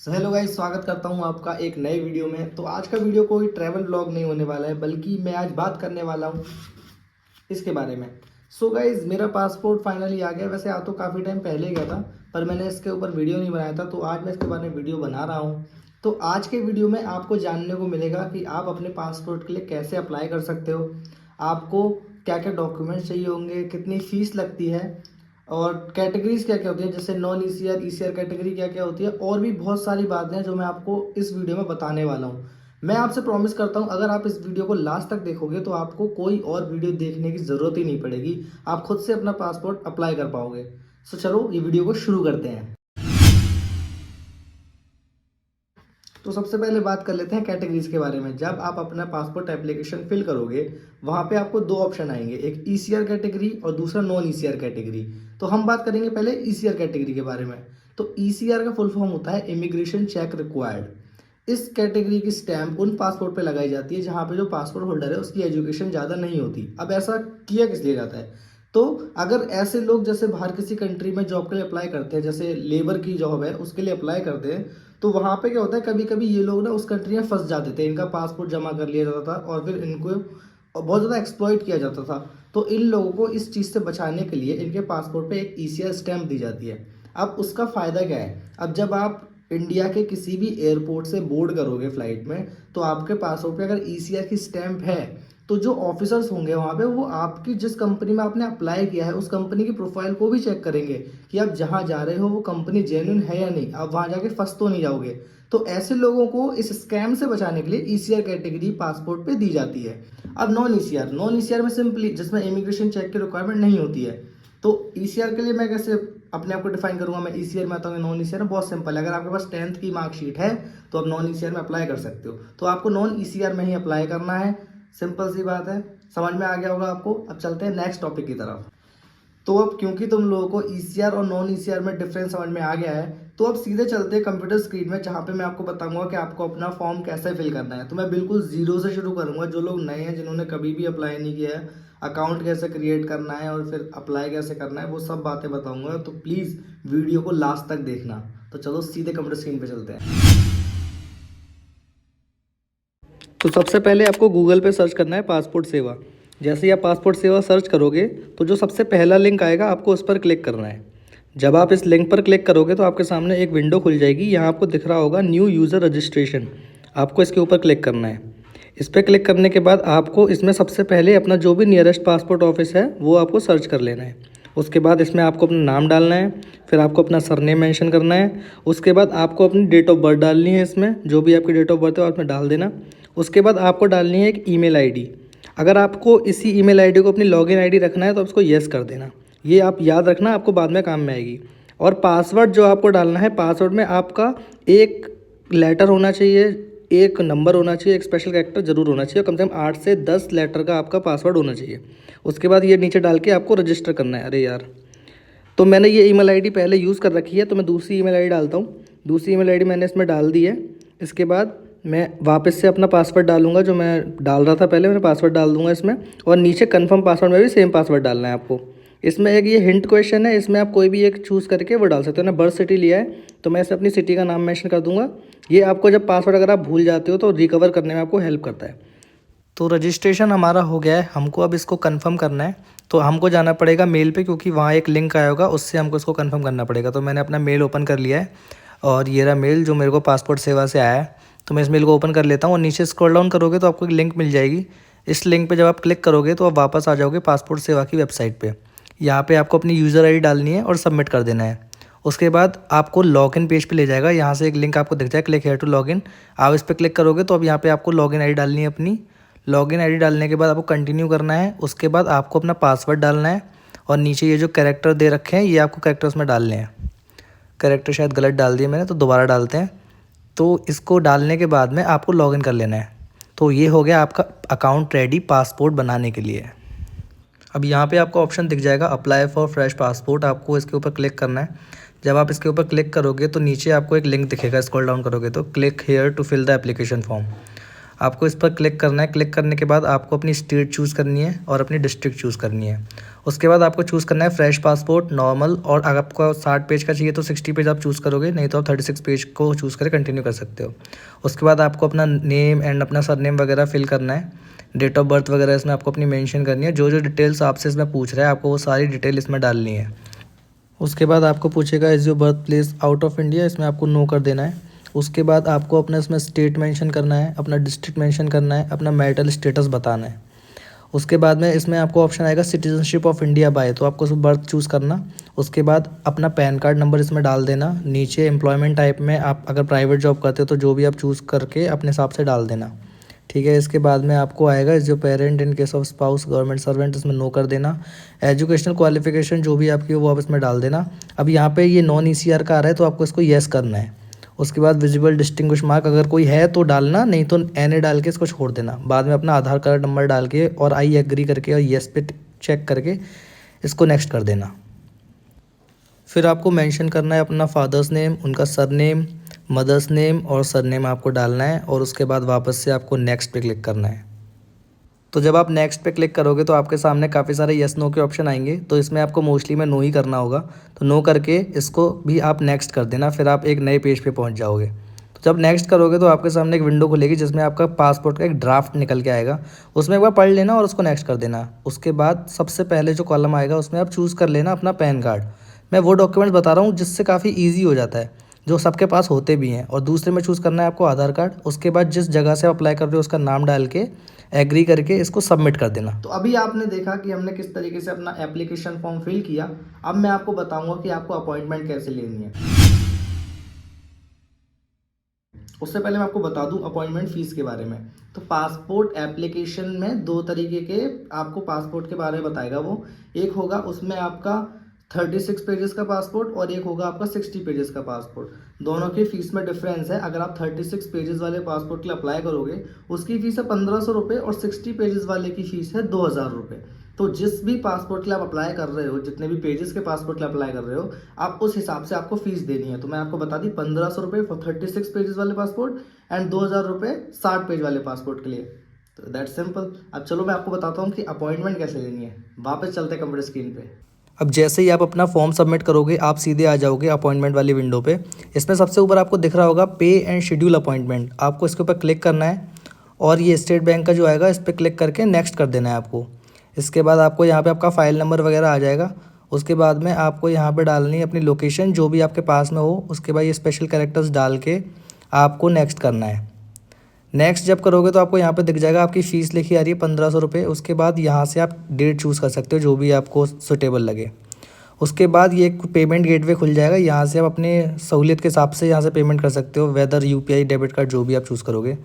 Hello guys, स्वागत करता हूं आपका एक नए वीडियो में। तो आज का वीडियो कोई ट्रैवल ब्लॉग नहीं होने वाला है, बल्कि मैं आज बात करने वाला हूं इसके बारे में। सो गाइस, मेरा पासपोर्ट फाइनली आ गया। वैसे आ तो काफ़ी टाइम पहले गया था, पर मैंने इसके ऊपर वीडियो नहीं बनाया था, तो आज मैं इसके बारे में वीडियो बना रहा हूँ। तो आज के वीडियो में आपको जानने को मिलेगा कि आप अपने पासपोर्ट के लिए कैसे अप्लाई कर सकते हो, आपको क्या क्या डॉक्यूमेंट्स चाहिए होंगे, कितनी फ़ीस लगती है, और कैटेगरीज क्या क्या होती है, जैसे नॉन ईसीआर ईसीआर कैटेगरी क्या क्या होती है, और भी बहुत सारी बातें हैं जो मैं आपको इस वीडियो में बताने वाला हूँ। मैं आपसे प्रॉमिस करता हूँ, अगर आप इस वीडियो को लास्ट तक देखोगे तो आपको कोई और वीडियो देखने की ज़रूरत ही नहीं पड़ेगी। आप खुद से अपना पासपोर्ट अप्लाई कर पाओगे। सो चलो ये वीडियो को शुरू करते हैं। तो सबसे पहले बात कर लेते हैं कैटेगरीज के बारे में। जब आप अपना पासपोर्ट एप्लीकेशन फिल करोगे, वहाँ पे आपको दो ऑप्शन आएंगे, एक ईसीआर कैटेगरी और दूसरा नॉन ईसीआर कैटेगरी। तो हम बात करेंगे पहले ईसीआर कैटेगरी के बारे में। तो ईसीआर का फुल फॉर्म होता है इमिग्रेशन चेक रिक्वायर्ड। इस कैटेगरी की स्टैंप उन पासपोर्ट पे लगाई जाती है जहाँ पे जो पासपोर्ट होल्डर है उसकी एजुकेशन ज़्यादा नहीं होती। अब ऐसा किया किस लिए जाता है? तो अगर ऐसे लोग जैसे बाहर किसी कंट्री में जॉब के लिए अप्लाई करते हैं, जैसे लेबर की जॉब है उसके लिए अप्लाई करते हैं, तो वहाँ पे क्या होता है, कभी कभी ये लोग ना उस कंट्री में फंस जाते थे। इनका पासपोर्ट जमा कर लिया जाता था और फिर इनको बहुत ज़्यादा एक्सप्लॉइट किया जाता था। तो इन लोगों को इस चीज़ से बचाने के लिए इनके पासपोर्ट पे एक ईसीआर स्टैंप दी जाती है। अब उसका फ़ायदा क्या है? अब जब आप इंडिया के किसी भी एयरपोर्ट से बोर्ड करोगे फ्लाइट में, तो आपके पासपोर्ट पे अगर ईसीआर की स्टैंप है, तो जो ऑफिसर्स होंगे वहाँ पे, वो आपकी जिस कंपनी में आपने अप्लाई किया है उस कंपनी की प्रोफाइल को भी चेक करेंगे कि आप जहाँ जा रहे हो वो कंपनी जेन्युइन है या नहीं, आप वहाँ जाके फंस तो नहीं जाओगे। तो ऐसे लोगों को इस स्कैम से बचाने के लिए ईसीआर कैटेगरी पासपोर्ट पे दी जाती है। अब नॉन ईसीआर में सिंपली जिसमें इमिग्रेशन चेक की रिक्वायरमेंट नहीं होती है। तो ईसीआर के लिए मैं कैसे अपने आप को डिफाइन करूंगा? मैं ईसीआर में आता हूँ, नॉन ईसीआर में बहुत सिंपल है। अगर आपके पास 10th की मार्कशीट है तो आप नॉन ईसीआर में अप्लाई कर सकते हो। तो आपको नॉन ईसीआर में ही अप्लाई करना है। सिंपल सी बात है, समझ में आ गया होगा आपको। अब चलते हैं नेक्स्ट टॉपिक की तरफ। तो अब क्योंकि तुम लोगों को ईसीआर और नॉन ईसीआर में डिफरेंस समझ में आ गया है, तो अब सीधे चलते हैं कंप्यूटर स्क्रीन में, जहाँ पे मैं आपको बताऊंगा कि आपको अपना फॉर्म कैसे फिल करना है। तो मैं बिल्कुल जीरो से शुरू करूंगा। जो लोग नए हैं, जिन्होंने कभी भी अप्लाई नहीं किया है, अकाउंट कैसे क्रिएट करना है और फिर अप्लाई कैसे करना है, वो सब बातें बताऊंगा। तो प्लीज़ वीडियो को लास्ट तक देखना। तो चलो सीधे कंप्यूटर स्क्रीन पे चलते हैं। तो सबसे पहले आपको गूगल पे सर्च करना है पासपोर्ट सेवा। जैसे ही आप पासपोर्ट सेवा सर्च करोगे, तो जो सबसे पहला लिंक आएगा आपको उस पर क्लिक करना है। जब आप इस लिंक पर क्लिक करोगे तो आपके सामने एक विंडो खुल जाएगी। यहाँ आपको दिख रहा होगा न्यू यूज़र रजिस्ट्रेशन। आपको इसके ऊपर क्लिक करना है। इस पर क्लिक करने के बाद आपको इसमें सबसे पहले अपना जो भी नियरेस्ट पासपोर्ट ऑफिस है वो आपको सर्च कर लेना है। उसके बाद इसमें आपको अपना नाम डालना है, फिर आपको अपना सरनेम मेंशन करना है। उसके बाद आपको अपनी डेट ऑफ बर्थ डालनी है। इसमें जो भी आपकी डेट ऑफ बर्थ है वो उसमें डाल देना। उसके बाद आपको डालनी है एक ईमेल आईडी। अगर आपको इसी ईमेल आईडी को अपनी लॉगिन आईडी रखना है तो आप इसको येस कर देना। ये आप याद रखना, आपको बाद में काम में आएगी। और पासवर्ड जो आपको डालना है, पासवर्ड में आपका एक लेटर होना चाहिए, एक नंबर होना चाहिए, एक स्पेशल कैरेक्टर जरूर होना चाहिए। कम से कम 8 से 10 लेटर का आपका पासवर्ड होना चाहिए। उसके बाद ये नीचे डाल के आपको रजिस्टर करना है। अरे यार, तो मैंने ये ईमेल आईडी पहले यूज़ कर रखी है, तो मैं दूसरी ईमेल आईडी डालता हूँ। दूसरी ईमेल आईडी मैंने इसमें डाल दी है। इसके बाद मैं वापस से अपना पासवर्ड डालूंगा, जो मैं डाल रहा था पहले, मैंने पासवर्ड डाल दूंगा इसमें। और नीचे कन्फर्म पासवर्ड में भी सेम पासवर्ड डालना है आपको। इसमें एक ये हिंट क्वेश्चन है, इसमें आप कोई भी एक चूज़ करके वो डाल सकते हो। मैंने बर्थ सिटी लिया है, तो मैं इसे अपनी सिटी का नाम मेंशन कर दूंगा। ये आपको जब पासवर्ड अगर आप भूल जाते हो तो रिकवर करने में आपको हेल्प करता है। तो रजिस्ट्रेशन हमारा हो गया है, हमको अब इसको कंफर्म करना है। तो हमको जाना पड़ेगा मेल पे, क्योंकि वहाँ एक लिंक आया होगा, उससे हमको इसको कंफर्म करना पड़ेगा। तो मैंने अपना मेल ओपन कर लिया है और ये रहा मेल जो मेरे को पासपोर्ट सेवा से आया है। तो मैं इस मेल को ओपन कर लेता हूँ और नीचे स्क्रॉल डाउन करोगे तो आपको एक लिंक मिल जाएगी। इस लिंक पे जब आप क्लिक करोगे तो आप वापस आ जाओगे पासपोर्ट सेवा की वेबसाइट पे। यहाँ पे आपको अपनी यूज़र आईडी डालनी है और सबमिट कर देना है। उसके बाद आपको लॉगिन पेज पे ले जाएगा। यहाँ से एक लिंक आपको दिख जाए, क्लिक हेयर टू लॉगिन। आप इस पर क्लिक करोगे तो अब यहाँ पे आपको लॉगिन आईडी डालनी है अपनी। लॉगिन आईडी डालने के बाद आपको कंटिन्यू करना है। उसके बाद आपको अपना पासवर्ड डालना है और नीचे ये जो कैरेक्टर दे रखे हैं ये आपको कैरेक्टर उसमें डालने हैं। कैरेक्टर शायद गलत डाल दिए मैंने, तो दोबारा डालते हैं। तो इसको डालने के बाद में आपको लॉगिन कर लेना है। तो ये हो गया आपका अकाउंट रेडी पासपोर्ट बनाने के लिए। अब यहाँ पे आपको ऑप्शन दिख जाएगा अप्लाई फॉर फ्रेश पासपोर्ट। आपको इसके ऊपर क्लिक करना है। जब आप इसके ऊपर क्लिक करोगे तो नीचे आपको एक लिंक दिखेगा, स्क्रॉल डाउन करोगे तो click here to fill the application form. आपको इस पर क्लिक करना है। क्लिक करने के बाद आपको अपनी स्टेट चूज़ करनी है और अपनी डिस्ट्रिक्ट चूज़ करनी है। उसके बाद आपको चूज़ करना है फ्रेश पासपोर्ट, नॉर्मल, और अगर आपको 60 पेज का चाहिए तो 60 पेज आप चूज़ करोगे, नहीं तो आप 36 पेज को चूज़ करके कंटिन्यू कर सकते हो। उसके बाद आपको अपना नेम एंड अपना सरनेम वगैरह फिल करना है। डेट ऑफ बर्थ वगैरह इसमें आपको अपनी मेंशन करनी है। जो जो डिटेल्स आपसे इसमें पूछ रहा है आपको वो सारी डिटेल इसमें डालनी है। उसके बाद आपको पूछेगा is your birth place out of India, इसमें आपको नो कर देना है। उसके बाद आपको अपना इसमें स्टेट मेंशन करना है, अपना डिस्ट्रिक्ट मेंशन करना है, अपना मैरिटल स्टेटस बताना है। उसके बाद में इसमें आपको ऑप्शन आएगा सिटीजनशिप ऑफ इंडिया बाय, तो आपको उसमें बर्थ चूज़ करना। उसके बाद अपना पैन कार्ड नंबर इसमें डाल देना। नीचे एम्प्लॉयमेंट टाइप में आप अगर प्राइवेट जॉब करते हो तो जो भी आप चूज़ करके अपने हिसाब से डाल देना। ठीक है, इसके बाद में आपको आएगा is your parent in case of spouse government servant, इसमें नो कर देना। एजुकेशनल क्वालिफिकेशन जो भी आपकी हो वो आप इसमें डाल देना। अब यहाँ पे ये नॉन ईसीआर का आ रहा है तो आपको इसको येस करना है। उसके बाद विजिबल डिस्टिंग्विश मार्क अगर कोई है तो डालना, नहीं तो एन डाल के इसको छोड़ देना। बाद में अपना आधार कार्ड नंबर डाल के और आई एग्री करके और येस पे चेक करके इसको नेक्स्ट कर देना। फिर आपको मेंशन करना है अपना फादर्स नेम, उनका सरनेम, मदर्स नेम और सरनेम आपको डालना है, और उसके बाद वापस से आपको नेक्स्ट पे क्लिक करना है। तो जब आप नेक्स्ट पे क्लिक करोगे तो आपके सामने काफ़ी सारे येस नो के ऑप्शन आएंगे, तो इसमें आपको मोस्टली में नो ही करना होगा। तो नो करके इसको भी आप नेक्स्ट कर देना, फिर आप एक नए पेज पे पहुंच जाओगे। तो जब नेक्स्ट करोगे तो आपके सामने एक विंडो खुलेगी जिसमें आपका पासपोर्ट का एक ड्राफ्ट निकल के आएगा। उसमें एक बार पढ़ लेना और उसको नेक्स्ट कर देना। उसके बाद सबसे पहले जो कॉलम आएगा उसमें आप चूज़ कर लेना अपना पैन कार्ड। मैं वो डॉक्यूमेंट्स बता रहा हूँ जिससे काफ़ी ईजी हो जाता है, जो सबके पास होते भी हैं। और दूसरे में चूज़ करना है आपको आधार कार्ड। उसके बाद जिस जगह से आप अप्लाई कर रहे हो उसका नाम डाल के एग्री करके इसको सबमिट कर देना। तो अभी आपने देखा कि हमने किस तरीके से अपना एप्लीकेशन फॉर्म फिल किया। अब मैं आपको बताऊंगा कि आपको अपॉइंटमेंट कैसे लेनी है। उससे पहले मैं आपको बता दूं अपॉइंटमेंट फीस के बारे में। तो पासपोर्ट एप्लीकेशन में दो तरीके के आपको पासपोर्ट के बारे में बताएगा वो। एक होगा उसमें आपका 36 पेजेस का पासपोर्ट और एक होगा आपका 60 पेजेस का पासपोर्ट। दोनों की फीस में डिफरेंस है। अगर आप 36 पेजेस वाले पासपोर्ट के लिए अप्लाई करोगे उसकी फीस है 1500 रुपये और 60 पेजेस वाले की फीस है 2000 रुपये। तो जिस भी पासपोर्ट के लिए आप अप्लाई कर रहे हो, जितने भी पेजेस के पासपोर्ट के लिए अप्लाई कर रहे हो, आप उस हिसाब से आपको फीस देनी है। तो मैं आपको बता दी 1500 रुपये फॉर 36 पेजेस वाले पासपोर्ट एंड 2000 रुपये 60 पेज वाले पासपोर्ट के लिए। तो दैट सिंपल। अब चलो मैं आपको बताता हूँ कि अपॉइंटमेंट कैसे लेनी है। वापस चलते हैं कंप्यूटर स्क्रीन पे। अब जैसे ही आप अपना फॉर्म सबमिट करोगे आप सीधे आ जाओगे अपॉइंटमेंट वाली विंडो पे। इसमें सबसे ऊपर आपको दिख रहा होगा पे एंड शेड्यूल अपॉइंटमेंट, आपको इसके ऊपर क्लिक करना है और ये स्टेट बैंक का जो आएगा इस पर क्लिक करके नेक्स्ट कर देना है आपको। इसके बाद आपको यहाँ पे आपका फ़ाइल नंबर वगैरह आ जाएगा। उसके बाद में आपको यहाँ पे डालनी है अपनी लोकेशन जो भी आपके पास में हो। उसके बाद ये स्पेशल कैरेक्टर्स डाल के आपको नेक्स्ट करना है। नेक्स्ट जब करोगे तो आपको यहाँ पे दिख जाएगा आपकी फ़ीस लिखी आ रही है 1500 रुपये। उसके बाद यहाँ से आप डेट चूज़ कर सकते हो जो भी आपको सुटेबल लगे। उसके बाद ये एक पेमेंट गेटवे खुल जाएगा, यहाँ से आप अपने सहूलियत के हिसाब से यहाँ से पेमेंट कर सकते हो, वेदर यूपीआई, डेबिट कार्ड, जो भी आप चूज़ करोगे।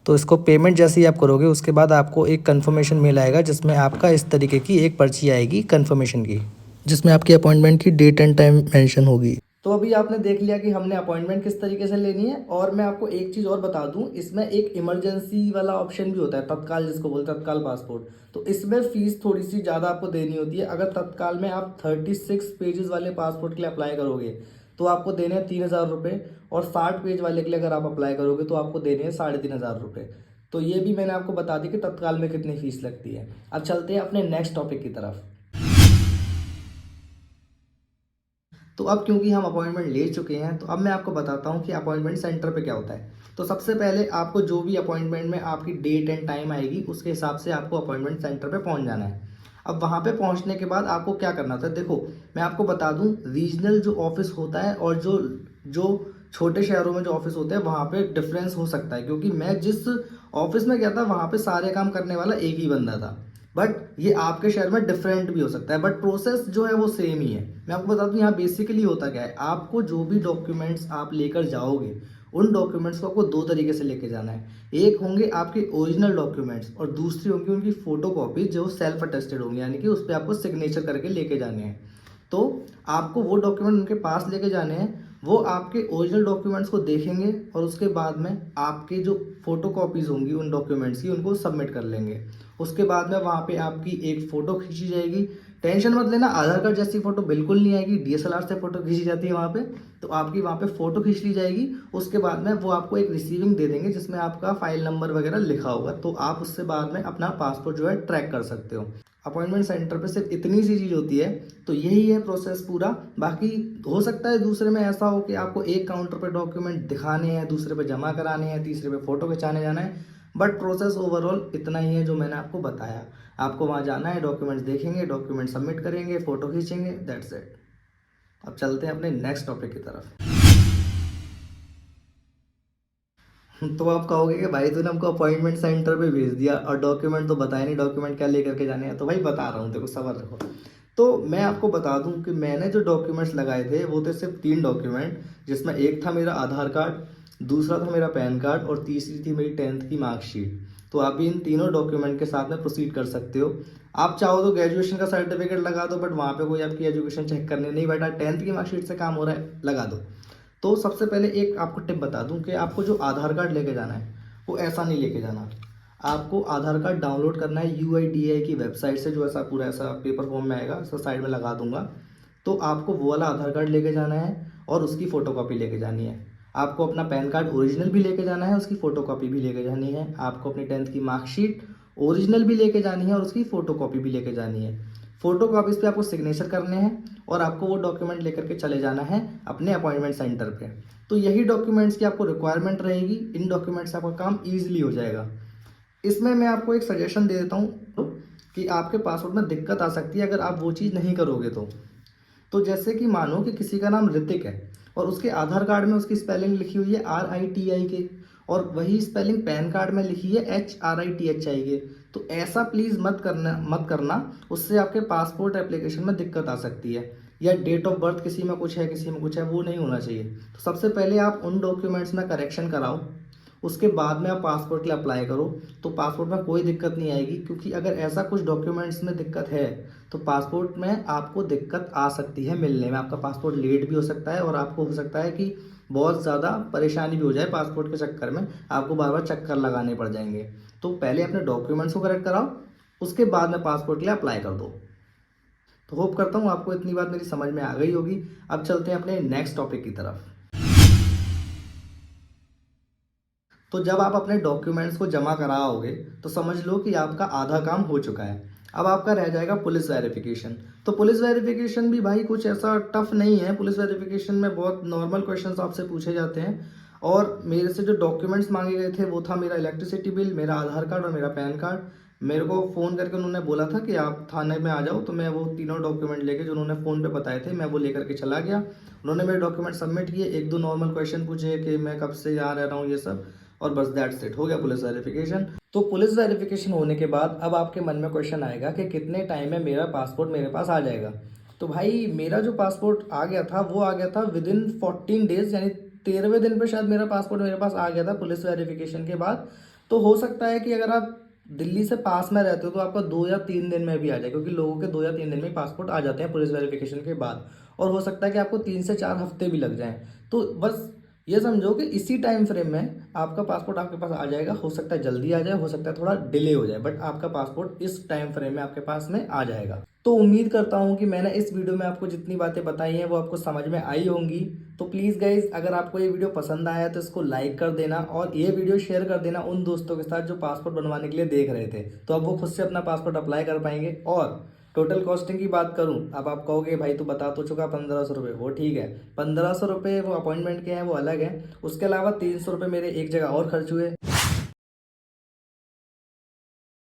तो इसको पेमेंट जैसे ही आप करोगे उसके बाद आपको एक कन्फर्मेशन मेल आएगा जिसमें आपका इस तरीके की एक पर्ची आएगी कन्फर्मेशन की, जिसमें आपकी अपॉइंटमेंट की डेट एंड टाइम मेंशन होगी। तो अभी आपने देख लिया कि हमने अपॉइंटमेंट किस तरीके से लेनी है। और मैं आपको एक चीज़ और बता दूं, इसमें एक इमरजेंसी वाला ऑप्शन भी होता है, तत्काल जिसको बोलते हैं तत्काल पासपोर्ट। तो इसमें फीस थोड़ी सी ज़्यादा आपको देनी होती है। अगर तत्काल में आप 36 पेजेस वाले पासपोर्ट के लिए अप्लाई करोगे तो आपको देने हैं 3000 रुपये, और 60 पेज वाले के लिए अगर आप अप्लाई करोगे तो आपको देने हैं 3500 रुपये। तो ये भी मैंने आपको बता दी कि तत्काल में कितनी फीस लगती है। अब चलते हैं अपने नेक्स्ट टॉपिक की तरफ। तो अब क्योंकि हम अपॉइंटमेंट ले चुके हैं तो अब मैं आपको बताता हूँ कि अपॉइंटमेंट सेंटर पे क्या होता है। तो सबसे पहले आपको जो भी अपॉइंटमेंट में आपकी डेट एंड टाइम आएगी उसके हिसाब से आपको अपॉइंटमेंट सेंटर पे पहुँच जाना है। अब वहाँ पे पहुँचने के बाद आपको क्या करना था, देखो मैं आपको बता दूँ, रीजनल जो ऑफिस होता है और जो जो छोटे शहरों में जो ऑफिस होते हैं वहाँ पे डिफरेंस हो सकता है। क्योंकि मैं जिस ऑफिस में गया था वहाँ पे सारे काम करने वाला एक ही बंदा था, बट ये आपके शहर में डिफरेंट भी हो सकता है, बट प्रोसेस जो है वो सेम ही है। मैं आपको बता दूं यहाँ बेसिकली होता क्या है, आपको जो भी डॉक्यूमेंट्स आप लेकर जाओगे उन डॉक्यूमेंट्स को आपको दो तरीके से लेके जाना है। एक होंगे आपके ओरिजिनल डॉक्यूमेंट्स और दूसरी होंगी उनकी फोटो कॉपी जो सेल्फ अटेस्टेड होंगी, यानी कि उस पर आपको सिग्नेचर करके लेके जाने हैं। तो आपको वो डॉक्यूमेंट उनके पास लेके जाने हैं, वो आपके ओरिजिनल डॉक्यूमेंट्स को देखेंगे और उसके बाद में आपके जो फोटो कॉपीज़ होंगी उन डॉक्यूमेंट्स की उनको सबमिट कर लेंगे। उसके बाद में वहाँ पे आपकी एक फ़ोटो खींची जाएगी। टेंशन मत लेना, आधार कार्ड जैसी फ़ोटो बिल्कुल नहीं आएगी, डीएसएलआर से फ़ोटो खींची जाती है वहाँ पे, तो आपकी वहाँ पे फ़ोटो खींच ली जाएगी। उसके बाद में वो आपको एक रिसीविंग दे देंगे जिसमें आपका फ़ाइल नंबर वगैरह लिखा होगा, तो आप उससे बाद में अपना पासपोर्ट जो है ट्रैक कर सकते हो। अपॉइंटमेंट सेंटर पे सिर्फ इतनी सी चीज़ होती है, तो यही है प्रोसेस पूरा। बाकी हो सकता है दूसरे में ऐसा हो कि आपको एक काउंटर पे डॉक्यूमेंट दिखाने हैं, दूसरे पे जमा कराने हैं, तीसरे पे फ़ोटो खिंचाने जाना है, बट प्रोसेस ओवरऑल इतना ही है जो मैंने आपको बताया। आपको वहाँ जाना है, डॉक्यूमेंट्स देखेंगे, डॉक्यूमेंट सबमिट करेंगे, फ़ोटो खींचेंगे, दैट्स इट। अब चलते हैं अपने नेक्स्ट टॉपिक की तरफ। तो आप कहोगे कि भाई तूने हमको अपॉइंटमेंट सेंटर पे भेज दिया और डॉक्यूमेंट तो बताया नहीं, डॉक्यूमेंट क्या लेकर के जाने हैं। तो भाई बता रहा हूँ, देखो सब्र रखो। तो मैं आपको बता दूं कि मैंने जो डॉक्यूमेंट्स लगाए थे वो थे सिर्फ 3 डॉक्यूमेंट, जिसमें एक था मेरा आधार कार्ड, दूसरा था मेरा पैन कार्ड और तीसरी थी मेरी 10th की मार्कशीट। तो आप इन तीनों डॉक्यूमेंट के साथ में प्रोसीड कर सकते हो। आप चाहो तो ग्रेजुएशन का सर्टिफिकेट लगा दो, बट वहाँ पे कोई आपकी एजुकेशन चेक करने नहीं बैठा, 10th की मार्कशीट से काम हो रहा है, लगा दो। तो सबसे पहले एक आपको टिप बता दूं कि आपको जो आधार कार्ड लेके जाना है वो ऐसा नहीं लेके जाना। आपको आधार कार्ड डाउनलोड करना है यूआईडीएआई की वेबसाइट से, जो ऐसा पूरा ऐसा पेपर फॉर्म में आएगा, ऐसा साइड में लगा दूंगा। तो आपको वो वाला आधार कार्ड लेके जाना है और उसकी फ़ोटोकॉपी लेके जानी है। आपको अपना पैन कार्ड ओरिजिनल भी लेके जाना है, उसकी फ़ोटोकॉपी भी लेके जानी है। आपको अपनी 10th की मार्कशीट ओरिजिनल भी लेके जानी है और उसकी फ़ोटोकॉपी भी लेके जानी है। फ़ोटो कॉपीज़ पे आपको सिग्नेचर करने हैं और आपको वो डॉक्यूमेंट लेकर के चले जाना है अपने अपॉइंटमेंट सेंटर पे। तो यही डॉक्यूमेंट्स की आपको रिक्वायरमेंट रहेगी, इन डॉक्यूमेंट्स से आपका काम ईजिली हो जाएगा। इसमें मैं आपको एक सजेशन दे देता हूँ कि आपके पासवर्ड में दिक्कत आ सकती है अगर आप वो चीज़ नहीं करोगे तो जैसे कि मानो कि किसी का नाम ऋतिक है और उसके आधार कार्ड में उसकी स्पेलिंग लिखी हुई है RITIK और वही स्पेलिंग पैन कार्ड में लिखी है HRITHIK। तो ऐसा प्लीज़ मत करना, उससे आपके पासपोर्ट एप्लीकेशन में दिक्कत आ सकती है। या डेट ऑफ बर्थ किसी में कुछ है, किसी में कुछ है, वो नहीं होना चाहिए। तो सबसे पहले आप उन डॉक्यूमेंट्स में करेक्शन कराओ, उसके बाद में आप पासपोर्ट के लिए अप्लाई करो, तो पासपोर्ट में कोई दिक्कत नहीं आएगी। क्योंकि अगर ऐसा कुछ डॉक्यूमेंट्स में दिक्कत है तो पासपोर्ट में आपको दिक्कत आ सकती है मिलने में, आपका पासपोर्ट लेट भी हो सकता है और आपको हो सकता है कि बहुत ज़्यादा परेशानी भी हो जाए पासपोर्ट के चक्कर में, आपको बार बार चक्कर लगाने पड़ जाएंगे। तो पहले अपने डॉक्यूमेंट्स को करेक्ट कराओ, उसके बाद में पासपोर्ट के लिए अप्लाई कर दो। तो होप करता हूँ आपको इतनी बात मेरी समझ में आ गई होगी। अब चलते हैं अपने नेक्स्ट टॉपिक की तरफ। तो जब आप अपने डॉक्यूमेंट्स को जमा कराओगे तो समझ लो कि आपका आधा काम हो चुका है। अब आपका रह जाएगा पुलिस वेरिफिकेशन। तो पुलिस वेरिफिकेशन भी भाई कुछ ऐसा टफ नहीं है। पुलिस वेरिफिकेशन में बहुत नॉर्मल क्वेश्चंस आपसे पूछे जाते हैं और मेरे से जो डॉक्यूमेंट्स मांगे गए थे वो था मेरा इलेक्ट्रिसिटी बिल, मेरा आधार कार्ड और मेरा पैन कार्ड। मेरे को फ़ोन करके उन्होंने बोला था कि आप थाने में आ जाओ, तो मैं वो तीनों डॉक्यूमेंट लेके जो उन्होंने फ़ोन पे बताए थे मैं वो लेकर के चला गया। उन्होंने मेरे डॉक्यूमेंट सबमिट किए, एक दो नॉर्मल क्वेश्चन पूछे कि मैं कब से यहाँ रह रहा हूँ, ये सब, और बस दैट्स इट, हो गया पुलिस वेरिफिकेशन। तो पुलिस वेरिफिकेशन होने के बाद अब आपके मन में क्वेश्चन आएगा कि कितने टाइम में मेरा पासपोर्ट मेरे पास आ जाएगा। तो भाई मेरा जो पासपोर्ट आ गया था वो आ गया था विद इन 14 डेज, यानी 13वें दिन पे शायद मेरा पासपोर्ट मेरे पास आ गया था पुलिस वेरिफिकेशन के बाद। तो हो सकता है कि अगर आप दिल्ली से पास में रहते हो तो आपका 2 या 3 दिन में भी आ जाए, क्योंकि लोगों के 2 या 3 दिन में पासपोर्ट आ जाते हैं पुलिस वेरिफिकेशन के बाद। और हो सकता है कि आपको 3 से 4 हफ्ते भी लग जाएं। तो बस ये समझो कि इसी टाइम फ्रेम में आपका पासपोर्ट आपके पास आ जाएगा। हो सकता है जल्दी आ जाए, हो सकता है थोड़ा डिले हो जाए, बट आपका पासपोर्ट इस टाइम फ्रेम में आपके पास में आ जाएगा। तो उम्मीद करता हूँ कि मैंने इस वीडियो में आपको जितनी बातें बताई हैं वो आपको समझ में आई होंगी। तो प्लीज़ गाइज, अगर आपको ये वीडियो पसंद आया तो इसको लाइक कर देना और ये वीडियो शेयर कर देना उन दोस्तों के साथ जो पासपोर्ट बनवाने के लिए देख रहे थे, तो अब वो खुद से अपना पासपोर्ट अप्लाई कर पाएंगे। और टोटल कॉस्टिंग की बात करूं, अब आप कहोगे भाई तू बता तो चुका 1500 रुपये, वो ठीक है, 1500 रुपये वो अपॉइंटमेंट के हैं वो अलग है। उसके अलावा 300 रुपये मेरे एक जगह और खर्च हुए।